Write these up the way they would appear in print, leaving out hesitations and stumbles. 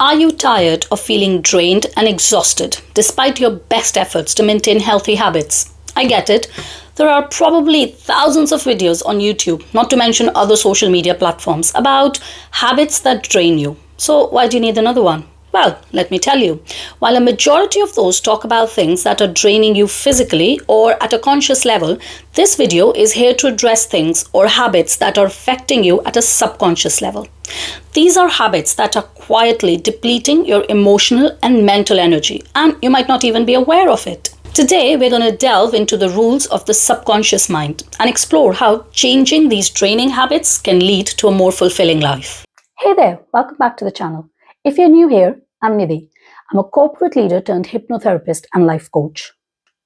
Are you tired of feeling drained and exhausted despite your best efforts to maintain healthy habits? I get it. There are probably thousands of videos on YouTube, not to mention other social media platforms, about habits that drain you. So why do you need another one? Well, let me tell you. While a majority of those talk about things that are draining you physically or at a conscious level, this video is here to address things or habits that are affecting you at a subconscious level. These are habits that are quietly depleting your emotional and mental energy, and you might not even be aware of it. Today, we're going to delve into the rules of the subconscious mind and explore how changing these draining habits can lead to a more fulfilling life. Hey there, welcome back to the channel. If you're new here, I'm Nidhi. I'm a corporate leader turned hypnotherapist and life coach.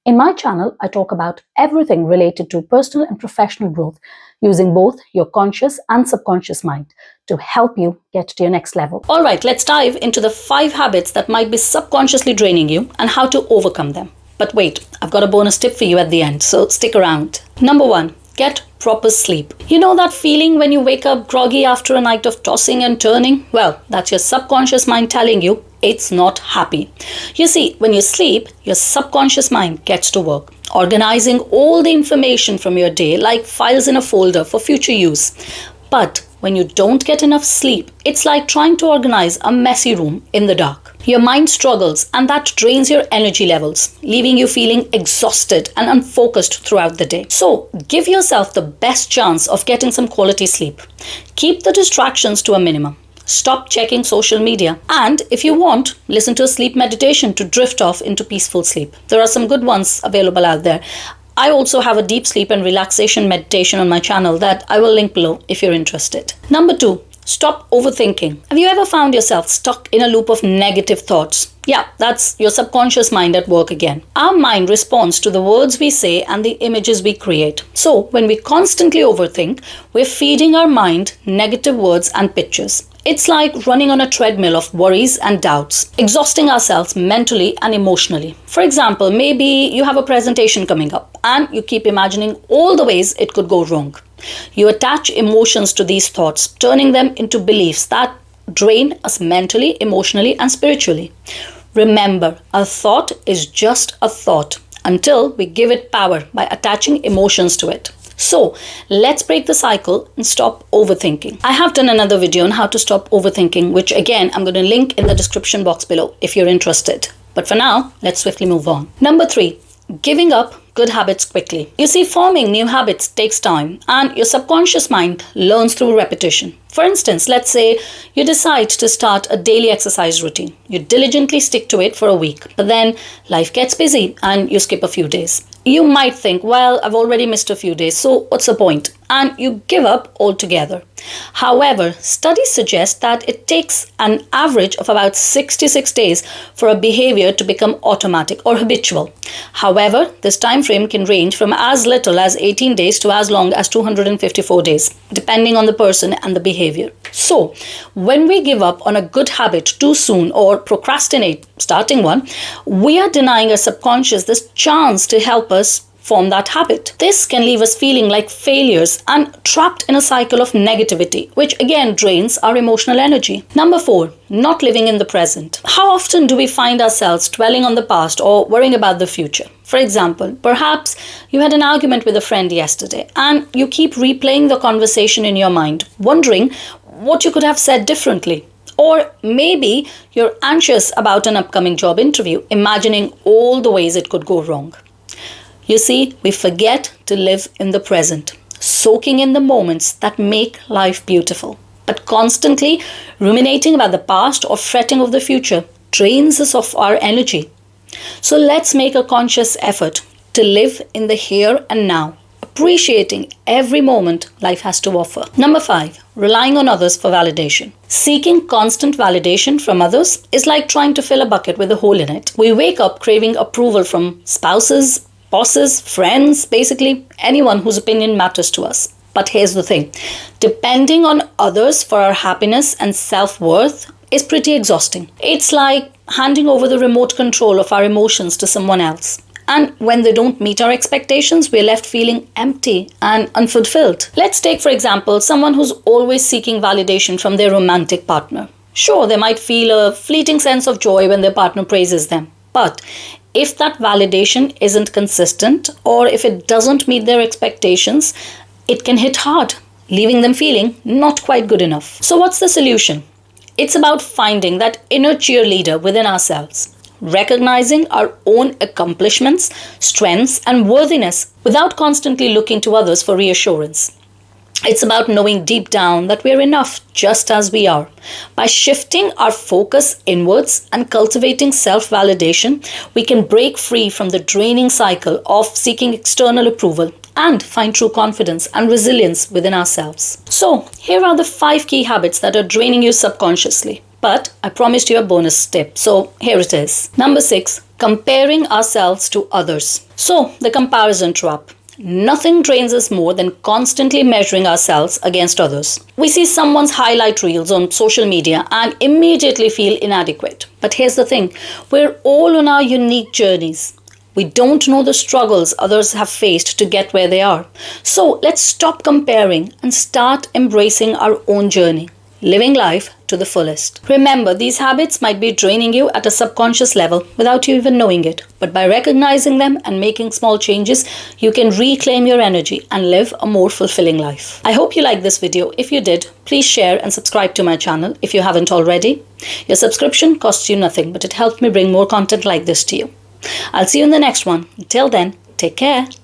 In my channel, I talk about everything related to personal and professional growth using both your conscious and subconscious mind to help you get to your next level. All right, let's dive into the 5 habits that might be subconsciously draining you and how to overcome them. But wait, I've got a bonus tip for you at the end, so stick around. Number 1, get proper sleep. You know that feeling when you wake up groggy after a night of tossing and turning? Well, that's your subconscious mind telling you it's not happy. You see, when you sleep, your subconscious mind gets to work, organizing all the information from your day like files in a folder for future use. But when you don't get enough sleep, it's like trying to organize a messy room in the dark. Your mind struggles and that drains your energy levels, leaving you feeling exhausted and unfocused throughout the day. So, give yourself the best chance of getting some quality sleep. Keep the distractions to a minimum. Stop checking social media. And if you want, listen to a sleep meditation to drift off into peaceful sleep. There are some good ones available out there. I also have a deep sleep and relaxation meditation on my channel that I will link below if you're interested. Number 2, stop overthinking. Have you ever found yourself stuck in a loop of negative thoughts? Yeah, that's your subconscious mind at work again. Our mind responds to the words we say and the images we create. So, when we constantly overthink, we're feeding our mind negative words and pictures. It's like running on a treadmill of worries and doubts, exhausting ourselves mentally and emotionally. For example, maybe you have a presentation coming up and you keep imagining all the ways it could go wrong. You attach emotions to these thoughts, turning them into beliefs that drain us mentally, emotionally, and spiritually. Remember, a thought is just a thought until we give it power by attaching emotions to it. So, let's break the cycle and stop overthinking. I have done another video on how to stop overthinking, which again, I'm going to link in the description box below if you're interested. But for now, let's swiftly move on. Number 3, giving up good habits quickly. You see, forming new habits takes time and your subconscious mind learns through repetition. For instance, let's say you decide to start a daily exercise routine. You diligently stick to it for a week, but then life gets busy and you skip a few days. You might think, well, I've already missed a few days, so what's the point? And you give up altogether. However, studies suggest that it takes an average of about 66 days for a behavior to become automatic or habitual. However, this time frame can range from as little as 18 days to as long as 254 days, depending on the person and the behavior. So, when we give up on a good habit too soon or procrastinate starting one, we are denying our subconscious this chance to help us form that habit. This can leave us feeling like failures and trapped in a cycle of negativity, which again drains our emotional energy. Number 4, not living in the present. How often do we find ourselves dwelling on the past or worrying about the future? For example, perhaps you had an argument with a friend yesterday and you keep replaying the conversation in your mind, wondering what you could have said differently. Or maybe you're anxious about an upcoming job interview, imagining all the ways it could go wrong. You see, we forget to live in the present, soaking in the moments that make life beautiful. But constantly ruminating about the past or fretting of the future drains us of our energy. So let's make a conscious effort to live in the here and now, appreciating every moment life has to offer. Number 5, relying on others for validation. Seeking constant validation from others is like trying to fill a bucket with a hole in it. We wake up craving approval from spouses, bosses, friends, basically anyone whose opinion matters to us. But here's the thing, depending on others for our happiness and self-worth is pretty exhausting. It's like handing over the remote control of our emotions to someone else. And when they don't meet our expectations, we're left feeling empty and unfulfilled. Let's take, for example, someone who's always seeking validation from their romantic partner. Sure, they might feel a fleeting sense of joy when their partner praises them. But if that validation isn't consistent or if it doesn't meet their expectations, it can hit hard, leaving them feeling not quite good enough. So, what's the solution? It's about finding that inner cheerleader within ourselves, recognizing our own accomplishments, strengths, and worthiness without constantly looking to others for reassurance. It's about knowing deep down that we're enough just as we are. By shifting our focus inwards and cultivating self validation, we can break free from the draining cycle of seeking external approval and find true confidence and resilience within ourselves. So, here are the 5 key habits that are draining you subconsciously. But I promised you a bonus tip, so here it is. Number 6, comparing ourselves to others. So, the comparison trap. Nothing drains us more than constantly measuring ourselves against others. We see someone's highlight reels on social media and immediately feel inadequate. But here's the thing, we're all on our unique journeys. We don't know the struggles others have faced to get where they are. So let's stop comparing and start embracing our own journey, living life to the fullest. Remember, these habits might be draining you at a subconscious level without you even knowing it. But by recognizing them and making small changes, you can reclaim your energy and live a more fulfilling life. I hope you liked this video. If you did, please share and subscribe to my channel if you haven't already. Your subscription costs you nothing, but it helps me bring more content like this to you. I'll see you in the next one. Until then, take care.